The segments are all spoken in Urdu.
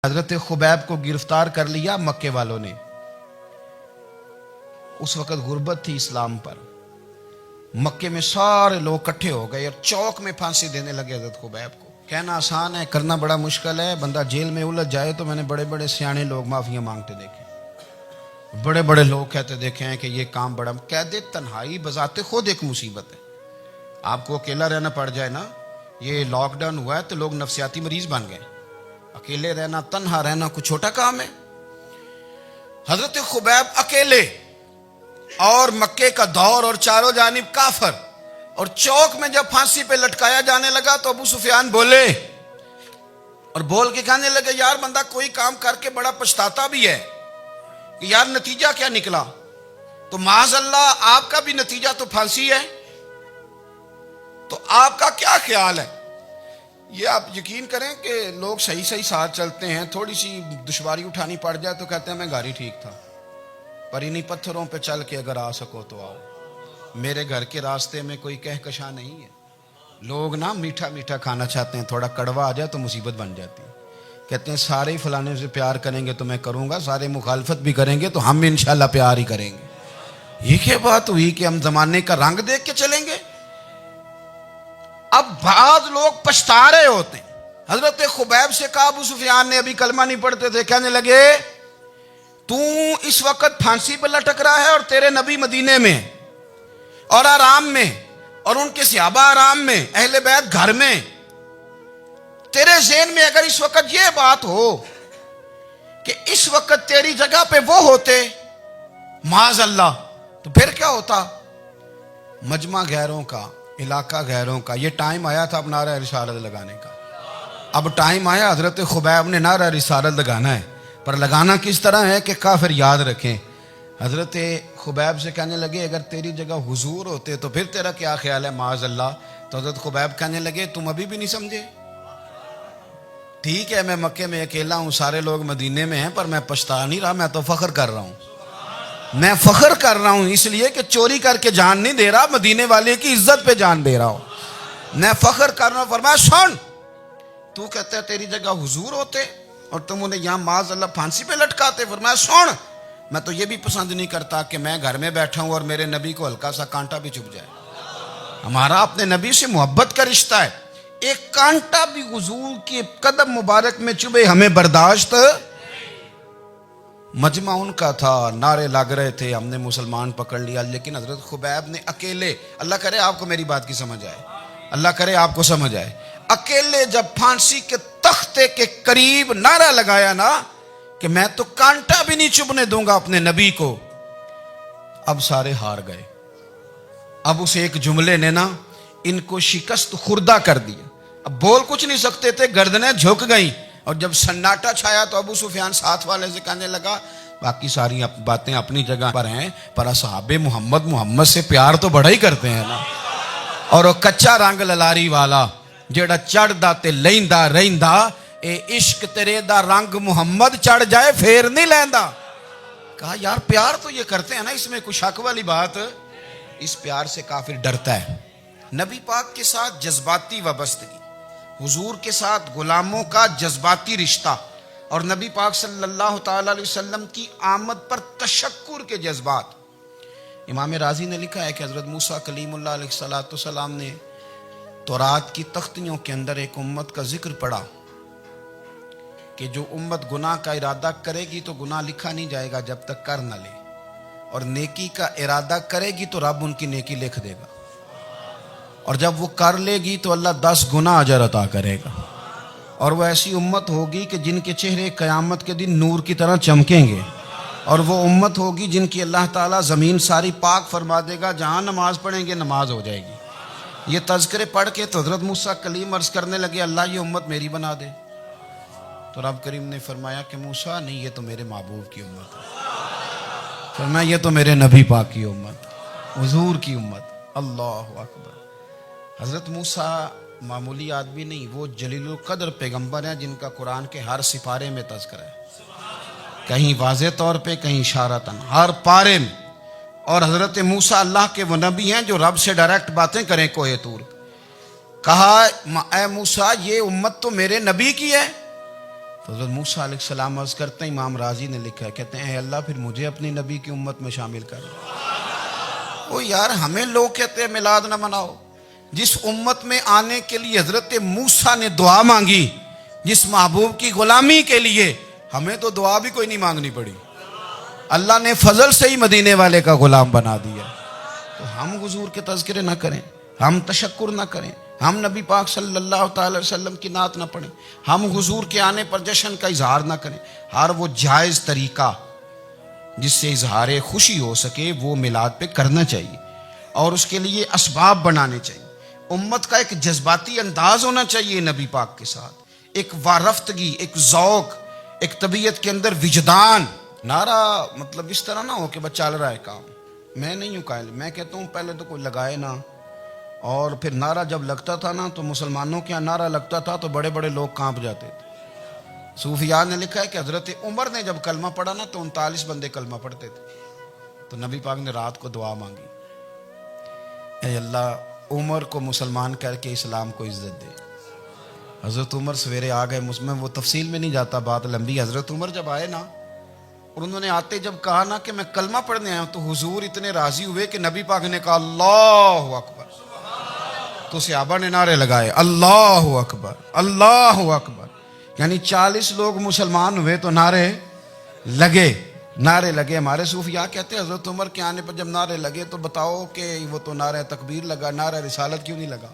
حضرت خبیب کو گرفتار کر لیا مکے والوں نے. اس وقت غربت تھی اسلام پر. مکے میں سارے لوگ اکٹھے ہو گئے اور چوک میں پھانسی دینے لگے حضرت خبیب کو. کہنا آسان ہے، کرنا بڑا مشکل ہے. بندہ جیل میں الجھ جائے تو میں نے بڑے بڑے سیانے لوگ معافیاں مانگتے دیکھے، بڑے بڑے لوگ کہتے دیکھے ہیں کہ یہ کام بڑا. قید تنہائی بذات خود ایک مصیبت ہے. آپ کو اکیلا رہنا پڑ جائے نا، یہ لاک ڈاؤن ہوا ہے تو لوگ نفسیاتی مریض بن گئے. اکیلے رہنا، تنہا رہنا کوئی چھوٹا کام ہے؟ حضرت خبیب اکیلے اور مکے کا دور اور چاروں جانب کافر، اور چوک میں جب پھانسی پہ لٹکایا جانے لگا تو ابو سفیان بولے اور بول کے کہنے لگے یار بندہ کوئی کام کر کے بڑا پچھتاتا بھی ہے کہ یار نتیجہ کیا نکلا. تو معاذ اللہ آپ کا بھی نتیجہ تو پھانسی ہے، تو آپ کا کیا خیال ہے؟ یہ آپ یقین کریں کہ لوگ صحیح ساتھ چلتے ہیں، تھوڑی سی دشواری اٹھانی پڑ جائے تو کہتے ہیں میں گھر ہی ٹھیک تھا، پر انہی پتھروں پہ چل کے اگر آ سکو تو آؤ. میرے گھر کے راستے میں کوئی کہکشاں نہیں ہے. لوگ نا میٹھا میٹھا کھانا چاہتے ہیں، تھوڑا کڑوا آ جائے تو مصیبت بن جاتی ہے. کہتے ہیں سارے فلانے سے پیار کریں گے تو میں کروں گا، سارے مخالفت بھی کریں گے تو ہم انشاءاللہ پیار ہی کریں گے. یہ کیا بات ہوئی کہ ہم زمانے کا رنگ دیکھ کے چلیں گے؟ اب بعض لوگ پچھتا رہے ہوتے ہیں. حضرت خبیب سے کہا ابو سفیان نے، ابھی کلمہ نہیں پڑھتے تھے، کہنے لگے تو اس وقت پھانسی پہ لٹک رہا ہے اور تیرے نبی مدینے میں اور آرام میں، اور ان کے صحابہ آرام میں، اہل بیت گھر میں. تیرے ذہن میں اگر اس وقت یہ بات ہو کہ اس وقت تیری جگہ پہ وہ ہوتے معاذ اللہ، تو پھر کیا ہوتا؟ مجمع غیروں کا، علاقہ غیروں کا. یہ ٹائم آیا تھا اب نعرہ رسالت لگانے کا. اب ٹائم آیا حضرت خبیب نے نعرہ رسالت لگانا ہے، پر لگانا کس طرح ہے کہ کافر یاد رکھیں. حضرت خبیب سے کہنے لگے اگر تیری جگہ حضور ہوتے تو پھر تیرا کیا خیال ہے معاذ اللہ؟ تو حضرت خبیب کہنے لگے تم ابھی بھی نہیں سمجھے. ٹھیک ہے میں مکے میں اکیلا ہوں، سارے لوگ مدینے میں ہیں، پر میں پچھتا نہیں رہا، میں تو فخر کر رہا ہوں. میں فخر کر رہا ہوں اس لیے کہ چوری کر کے جان نہیں دے رہا، مدینے والے کی عزت پہ جان دے رہا ہوں. میں فخر کر رہا ہوں. فرمایا سن، تو کہتا ہے تیری جگہ حضور ہوتے اور تم انہیں یہاں معاذ اللہ پھانسی پہ لٹکاتے. فرمایا سن، میں تو یہ بھی پسند نہیں کرتا کہ میں گھر میں بیٹھا ہوں اور میرے نبی کو ہلکا سا کانٹا بھی چبھ جائے. ہمارا اپنے نبی سے محبت کا رشتہ ہے، ایک کانٹا بھی حضور کے قدم مبارک میں چبھے ہمیں برداشت. مجمع ان کا تھا، نعرے لگ رہے تھے، ہم نے مسلمان پکڑ لیا. لیکن حضرت خبیب نے اکیلے، اللہ کرے آپ کو میری بات کی سمجھ آئے، اللہ کرے آپ کو سمجھ آئے، اکیلے جب پھانسی کے تختے کے قریب نعرہ لگایا نا کہ میں تو کانٹا بھی نہیں چبھنے دوں گا اپنے نبی کو. اب سارے ہار گئے. اب اس ایک جملے نے نا ان کو شکست خوردہ کر دیا. اب بول کچھ نہیں سکتے تھے، گردنیں جھک گئیں. اور جب سناٹا چھایا تو ابو سفیان ساتھ والے سے کہنے لگا باقی ساری باتیں اپنی جگہ پر ہیں، پر اصحاب محمد سے پیار تو بڑا ہی کرتے ہیں نا. اور وہ کچا رنگ للاری والا جیڑا چڑھ دا تے لیندا رہندا، اے عشق تیرے دا رنگ محمد چڑھ جائے پھر نہیں لیندا. کہا یار پیار تو یہ کرتے ہیں نا، اس میں کوئی شک والی بات؟ اس پیار سے کافر ڈرتا ہے. نبی پاک کے ساتھ جذباتی وابستگی، حضور کے ساتھ غلاموں کا جذباتی رشتہ، اور نبی پاک صلی اللہ تعالی علیہ وسلم کی آمد پر تشکر کے جذبات. امام رازی نے لکھا ہے کہ حضرت موسیٰ کلیم اللہ علیہ السلام نے تورات کی تختیوں کے اندر ایک امت کا ذکر پڑھا کہ جو امت گناہ کا ارادہ کرے گی تو گناہ لکھا نہیں جائے گا جب تک کر نہ لے، اور نیکی کا ارادہ کرے گی تو رب ان کی نیکی لکھ دے گا، اور جب وہ کر لے گی تو اللہ 10 گنا اجر عطا کرے گا. اور وہ ایسی امت ہوگی کہ جن کے چہرے قیامت کے دن نور کی طرح چمکیں گے، اور وہ امت ہوگی جن کی اللہ تعالیٰ زمین ساری پاک فرما دے گا، جہاں نماز پڑھیں گے نماز ہو جائے گی. یہ تذکرے پڑھ کے تو حضرت موسیٰ کلیم عرض کرنے لگے اللہ یہ امت میری بنا دے. تو رب کریم نے فرمایا کہ موسیٰ نہیں، یہ تو میرے محبوب کی امت ہے. فرمایا یہ تو میرے نبی پاک کی امت، حضور کی امت. اللہ اکبر. حضرت موسیٰ معمولی آدمی نہیں، وہ جلیل القدر پیغمبر ہیں جن کا قرآن کے ہر سپارے میں تذکرہ ہے، کہیں واضح طور پہ کہیں اشارتاً، ہر پارے میں. اور حضرت موسیٰ اللہ کے وہ نبی ہیں جو رب سے ڈائریکٹ باتیں کریں کوہ طور. کہا اے موسیٰ یہ امت تو میرے نبی کی ہے، تو حضرت موسیٰ علیہ السلام عرض کرتے ہیں، امام راضی نے لکھا ہے، کہتے ہیں اے اللہ پھر مجھے اپنی نبی کی امت میں شامل کر۔ وہ یار ہمیں لوگ کہتے ہیں میلاد نہ مناؤ، جس امت میں آنے کے لیے حضرت موسیٰ نے دعا مانگی، جس محبوب کی غلامی کے لیے، ہمیں تو دعا بھی کوئی نہیں مانگنی پڑی، اللہ نے فضل سے ہی مدینے والے کا غلام بنا دیا۔ تو ہم حضور کے تذکرے نہ کریں، ہم تشکر نہ کریں، ہم نبی پاک صلی اللہ تعالی وسلم کی نعت نہ پڑھیں، ہم حضور کے آنے پر جشن کا اظہار نہ کریں۔ ہر وہ جائز طریقہ جس سے اظہار خوشی ہو سکے وہ میلاد پہ کرنا چاہیے، اور اس کے لیے اسباب بنانے چاہیے۔ امت کا ایک جذباتی انداز ہونا چاہیے نبی پاک کے ساتھ، ایک وارفتگی، ایک ذوق، ایک طبیعت کے اندر وجدان۔ نعرہ مطلب اس طرح نہ ہو کہ بس چل رہا ہے کام، میں نہیں ہوں قائل، میں کہتا ہوں پہلے تو کوئی لگائے نہ، اور پھر نعرہ جب لگتا تھا نا تو مسلمانوں کے یہاں نعرہ لگتا تھا تو بڑے بڑے لوگ کانپ جاتے تھے۔ صوفیاء نے لکھا ہے کہ حضرت عمر نے جب کلمہ پڑھا نا تو 39 بندے کلمہ پڑھتے تھے، تو نبی پاک نے رات کو دعا مانگی، اے اللہ عمر کو مسلمان کر کے اسلام کو عزت دے۔ حضرت عمر سویرے آ گئے، میں وہ تفصیل میں نہیں جاتا، بات لمبی۔ حضرت عمر جب آئے نا اور انہوں نے آتے جب کہا نا کہ میں کلمہ پڑھنے آیا ہوں، تو حضور اتنے راضی ہوئے کہ نبی پاک نے کہا اللہ اکبر، تو صحابہ نے نعرے لگائے اللہ اکبر اللہ اکبر، یعنی 40 لوگ مسلمان ہوئے تو نعرے لگے۔ ہمارے صوفیاء کہتے ہیں حضرت عمر کے آنے پر جب نعرے لگے تو بتاؤ کہ وہ تو نعرہ تکبیر لگا، نعرہ رسالت کیوں نہیں لگا؟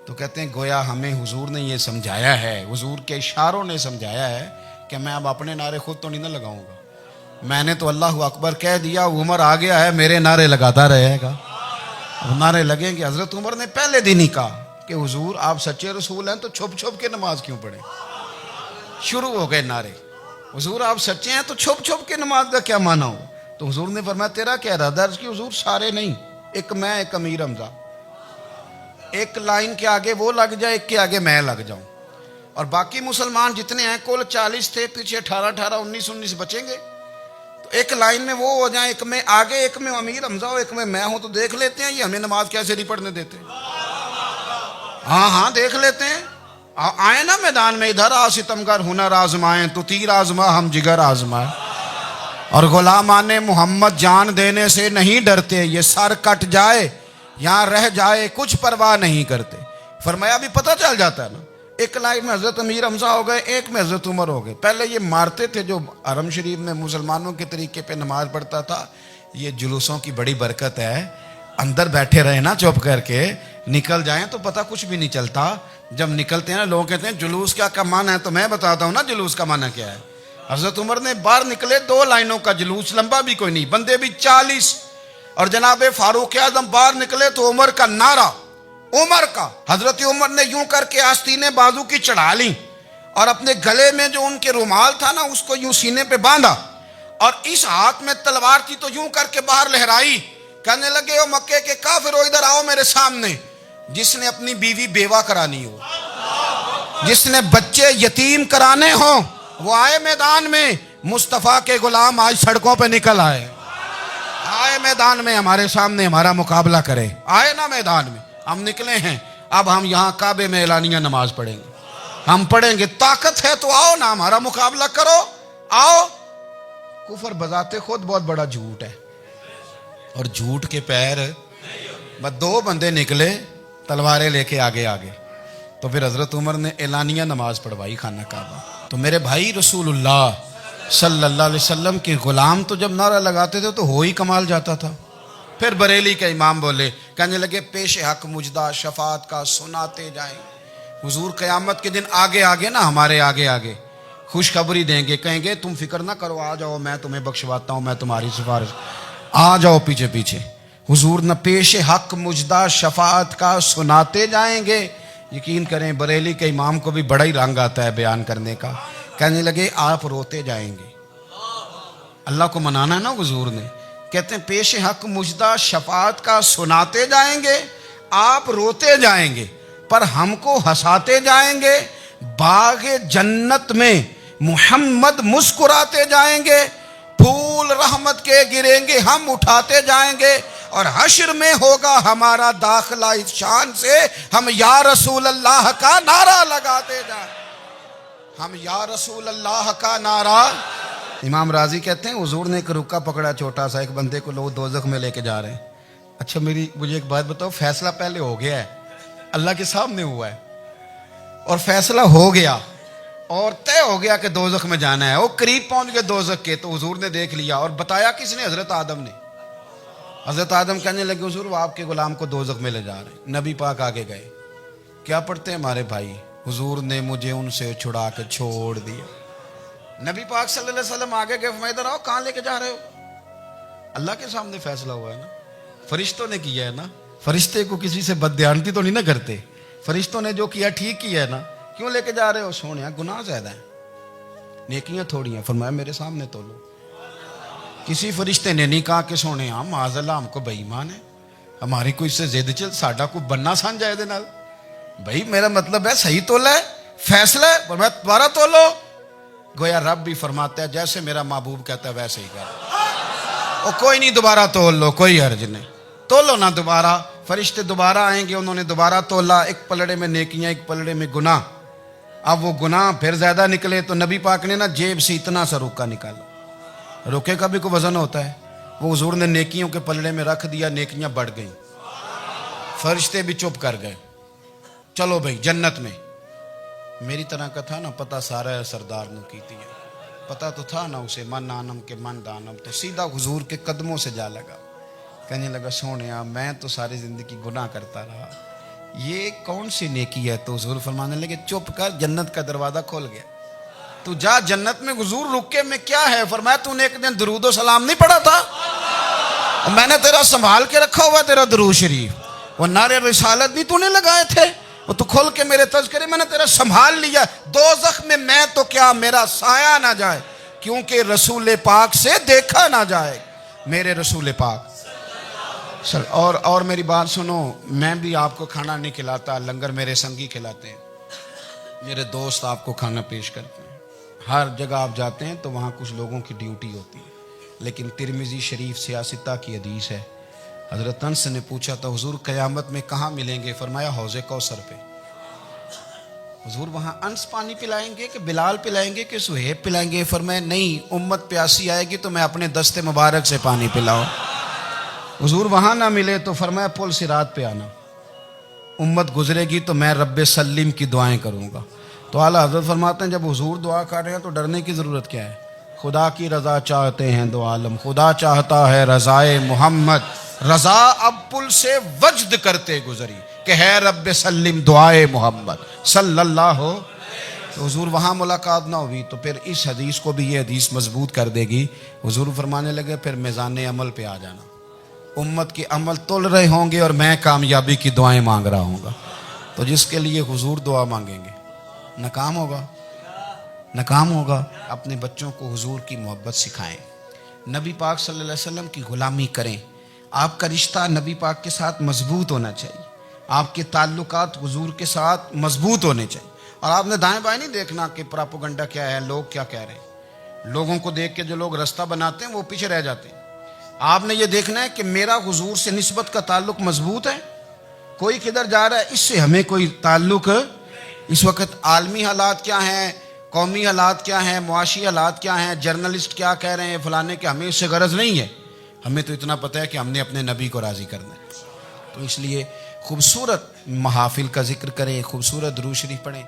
تو کہتے ہیں گویا ہمیں حضور نے یہ سمجھایا ہے، حضور کے اشاروں نے سمجھایا ہے کہ میں اب اپنے نعرے خود تو نہیں نہ لگاؤں گا، میں نے تو اللہ اکبر کہہ دیا، عمر آ گیا ہے میرے نعرے لگاتا رہے گا، نعرے لگیں گے۔ حضرت عمر نے پہلے دن ہی کہا کہ حضور آپ سچے رسول ہیں تو چھپ چھپ کے نماز کیوں پڑھیں؟ شروع ہو گئے نعرے، حضور آپ سچے ہیں تو چھپ چھپ کے نماز کا کیا معنی ہو؟ تو حضور نے فرمایا تیرا کیا ارادہ ہے؟ کہ حضور سارے نہیں، ایک میں، ایک امیر حمزہ، ایک لائن کے آگے وہ لگ جائے، ایک کے آگے میں لگ جاؤں، اور باقی مسلمان جتنے ہیں کل 40 تھے، پیچھے 18 19 بچیں گے، تو ایک لائن میں وہ ہو جائیں، ایک میں آگے، ایک میں امیر حمزہ ہو، ایک میں ہوں، تو دیکھ لیتے ہیں یہ ہمیں نماز کیسے نہیں پڑھنے دیتے۔ ہاں دیکھ لیتے ہیں، آئے نا میدان میں، ادھر آ ستمگر ہنر آزمائیں، تو تیر آزما ہم جگر آزمائیں، اور غلامان محمد جان دینے سے نہیں ڈرتے، یہ سر کٹ جائے یہاں رہ جائے کچھ پرواہ نہیں کرتے۔ فرمایا بھی پتہ چل جاتا ہے نا، ایک لائن میں حضرت امیر حمزہ ہو گئے، ایک میں حضرت عمر ہو گئے۔ پہلے یہ مارتے تھے جو حرم شریف میں مسلمانوں کے طریقے پہ نماز پڑھتا تھا، یہ جلوسوں کی بڑی برکت ہے، اندر بیٹھے رہے نا چپ کر کے، نکل جائیں تو پتہ کچھ بھی نہیں چلتا۔ جب نکلتے ہیں نا لوگ کہتے ہیں جلوس کیا معنی ہے، تو میں بتاتا ہوں نا جلوس کا معنی کیا ہے۔ حضرت عمر نے باہر نکلے 2 لائنوں کا جلوس، لمبا بھی کوئی نہیں، بندے بھی 40، اور جناب فاروق اعظم باہر نکلے تو عمر کا نعرہ، عمر کا، حضرت عمر نے یوں کر کے آستینیں بازو کی چڑھا لی، اور اپنے گلے میں جو ان کے رومال تھا نا اس کو یوں سینے پہ باندھا، اور اس ہاتھ میں تلوار تھی تو یوں کر کے باہر لہرائی، کہنے لگے او مکے کے کافرو ادھر آؤ میرے سامنے، جس نے اپنی بیوی بیوہ کرانی ہو، جس نے بچے یتیم کرانے ہوں، وہ آئے میدان میں، مصطفیٰ کے غلام آج سڑکوں پہ نکل آئے میدان میں ہمارے سامنے ہمارا مقابلہ کرے، آئے نا میدان میں، ہم نکلے ہیں، اب ہم یہاں کعبے میں اعلانیہ نماز پڑھیں گے، ہم پڑھیں گے، طاقت ہے تو آؤ نا ہمارا مقابلہ کرو، آؤ۔ کفر بذات خود بہت بڑا جھوٹ ہے، اور جھوٹ کے پیر، بس 2 بندے نکلے تلواریں لے کے آگے، تو پھر حضرت عمر نے اعلانیہ نماز پڑھوائی خانہ کعبہ۔ تو میرے بھائی رسول اللہ صلی اللہ علیہ وسلم کے غلام تو جب نعرہ لگاتے تھے تو ہو ہی کمال جاتا تھا۔ پھر بریلی کے امام بولے، کہنے لگے پیش حق مجدہ شفاعت کا سناتے جائیں۔ حضور قیامت کے دن آگے نا ہمارے آگے خوشخبری دیں گے، کہیں گے تم فکر نہ کرو، آ جاؤ میں تمہیں بخشواتا ہوں، میں تمہاری سفارش، آ جاؤ پیچھے۔ حضور نہ پیش حق مجدہ شفاعت کا سناتے جائیں گے۔ یقین کریں بریلی کے امام کو بھی بڑا ہی رنگ آتا ہے بیان کرنے کا، کہنے لگے آپ روتے جائیں گے، اللہ کو منانا ہے نا حضور نے، کہتے ہیں پیش حق مجدہ شفاعت کا سناتے جائیں گے، آپ روتے جائیں گے پر ہم کو ہنساتے جائیں گے، باغ جنت میں محمد مسکراتے جائیں گے، پھول رحمت کے گریں گے ہم اٹھاتے جائیں گے، اور حشر میں ہوگا ہمارا داخلہ اس شان سے ہم یا رسول اللہ کا نعرہ لگاتے جائیں۔ ہم یا رسول اللہ کا نعرہ. امام راضی کہتے ہیں حضور نے ایک رکا پکڑا چھوٹا سا, ایک بندے کو لوگ دوزخ میں لے کے جا رہے ہیں. اچھا مجھے ایک بات بتاؤ, فیصلہ پہلے ہو گیا ہے, اللہ کے سامنے ہوا ہے, اور فیصلہ ہو گیا اور طے ہو گیا کہ دوزخ میں جانا ہے. وہ قریب پہنچ گئے دوزخ کے, تو حضور نے دیکھ لیا, اور بتایا کس نے؟ حضرت آدم نے. حضرت آدم کہنے لگے حضور وہ آپ کے غلام کو دوزخ میں لے جا رہے ہیں. نبی پاک آگے گئے, کیا پڑھتے ہیں ہمارے بھائی, حضور نے مجھے ان سے چھڑا کے چھوڑ دیا. نبی پاک صلی اللہ علیہ وسلم آگے گئے, فرمایا ادھر آؤ, کہاں لے کے جا رہے ہو؟ اللہ کے سامنے فیصلہ ہوا ہے نا, فرشتوں نے کیا ہے نا. فرشتے کو کسی سے بددیانتی تو نہیں نہ کرتے, فرشتوں نے جو کیا ٹھیک کیا ہے نا. کیوں لے کے جا رہے ہو؟ سونے گناہ زیادہ ہیں, نیکیاں تھوڑی ہیں. فرمایا میرے سامنے تولو. کسی فرشتے نے نہیں کہا کہ سونے معاذ اللہ ہم کو بے ایمان ہے, ہماری کوئی اس سے زد چل ساڈا کو بننا سان جائے دے نال. بھائی میرا مطلب ہے صحیح تولا ہے, فیصلہ ہے, فرمایا دوبارہ تولو. گویا رب بھی فرماتا ہے جیسے میرا محبوب کہتا ہے ویسے ہی کر. کوئی نہیں, دوبارہ تول لو, کوئی حرج نہیں, تولو نہ دوبارہ. فرشتے دوبارہ آئیں گے, انہوں نے دوبارہ تولا, ایک پلڑے میں نیکیاں ایک پلڑے میں گناہ. اب وہ گناہ پھر زیادہ نکلے تو نبی پاک نے نا جیب سے اتنا سا روکا نکالا. روکے کا بھی کوئی وزن ہوتا ہے, وہ حضور نے نیکیوں کے پلڑے میں رکھ دیا, نیکیاں بڑھ گئیں. فرشتے بھی چپ کر گئے, چلو بھائی جنت میں. میری طرح کا تھا نا, پتہ سارا ہے سردار نو کیتی ہے, پتہ تو تھا نا اسے من آنم کے من دانم. تو سیدھا حضور کے قدموں سے جا لگا, کہنے لگا سونیا میں تو ساری زندگی گناہ کرتا رہا, یہ کون سی نیکی ہے؟ تو حضور فرمانے لگے چپ کر, جنت کا دروازہ کھول گیا, تو جا جنت میں. حضور رکے میں کیا ہے؟ فرمایا تو نے ایک دن درود و سلام نہیں پڑھا تھا, میں نے تیرا سنبھال کے رکھا ہوا تیرا درود شریف. وہ نعرے رسالت نہیں تو نے لگائے تھے, وہ تو کھول کے میرے تذکرے میں نے تیرا سنبھال لیا. دوزخ میں تو کیا میرا سایہ نہ جائے, کیونکہ رسول پاک سے دیکھا نہ جائے. میرے رسول پاک اور میری بات سنو, میں بھی آپ کو کھانا نہیں کھلاتا, لنگر میرے سنگی کھلاتے ہیں, میرے دوست آپ کو کھانا پیش کرتے ہیں. ہر جگہ آپ جاتے ہیں تو وہاں کچھ لوگوں کی ڈیوٹی ہوتی ہے, لیکن ترمذی شریف سیاستہ کی حدیث ہے. حضرت انس نے پوچھا تھا حضور قیامت میں کہاں ملیں گے؟ فرمایا حوض کوثر پہ. حضور وہاں انس پانی پلائیں گے کہ بلال پلائیں گے کہ سہیب پلائیں گے؟ فرمایا نہیں, امت پیاسی آئے گی تو میں اپنے دست مبارک سے پانی پلاؤں. حضور وہاں نہ ملے تو فرمایا پل صراط پہ آنا, امت گزرے گی تو میں رب سلیم کی دعائیں کروں گا. تو اعلیٰ حضرت فرماتے ہیں جب حضور دعا کر رہے ہیں تو ڈرنے کی ضرورت کیا ہے؟ خدا کی رضا چاہتے ہیں دو عالم, خدا چاہتا ہے رضائے محمد, رضا اب پل سے وجد کرتے گزری کہ ہے رب سلیم دعائے محمد صلی اللہ ہو. تو حضور وہاں ملاقات نہ ہوئی تو پھر اس حدیث کو بھی یہ حدیث مضبوط کر دے گی. حضور فرمانے لگے پھر میزان عمل پہ آ جانا, امت کے عمل تول رہے ہوں گے اور میں کامیابی کی دعائیں مانگ رہا ہوں گا. تو جس کے لیے حضور دعا مانگیں گے ناکام ہوگا, ناکام ہوگا. اپنے بچوں کو حضور کی محبت سکھائیں, نبی پاک صلی اللہ علیہ وسلم کی غلامی کریں. آپ کا رشتہ نبی پاک کے ساتھ مضبوط ہونا چاہیے, آپ کے تعلقات حضور کے ساتھ مضبوط ہونے چاہیے. اور آپ نے دائیں بائیں نہیں دیکھنا کہ پراپوگنڈا کیا ہے, لوگ کیا کہہ رہے ہیں. لوگوں کو دیکھ کے جو لوگ رستہ بناتے ہیں وہ پیچھے رہ جاتے ہیں. آپ نے یہ دیکھنا ہے کہ میرا حضور سے نسبت کا تعلق مضبوط ہے, کوئی کدھر جا رہا ہے اس سے ہمیں کوئی تعلق. اس وقت عالمی حالات کیا ہیں, قومی حالات کیا ہیں, معاشی حالات کیا ہیں, جرنلسٹ کیا کہہ رہے ہیں فلانے کے, ہمیں اس سے غرض نہیں ہے. ہمیں تو اتنا پتہ ہے کہ ہم نے اپنے نبی کو راضی کرنا ہے. تو اس لیے خوبصورت محافل کا ذکر کریں, خوبصورت درود شریف پڑھیں.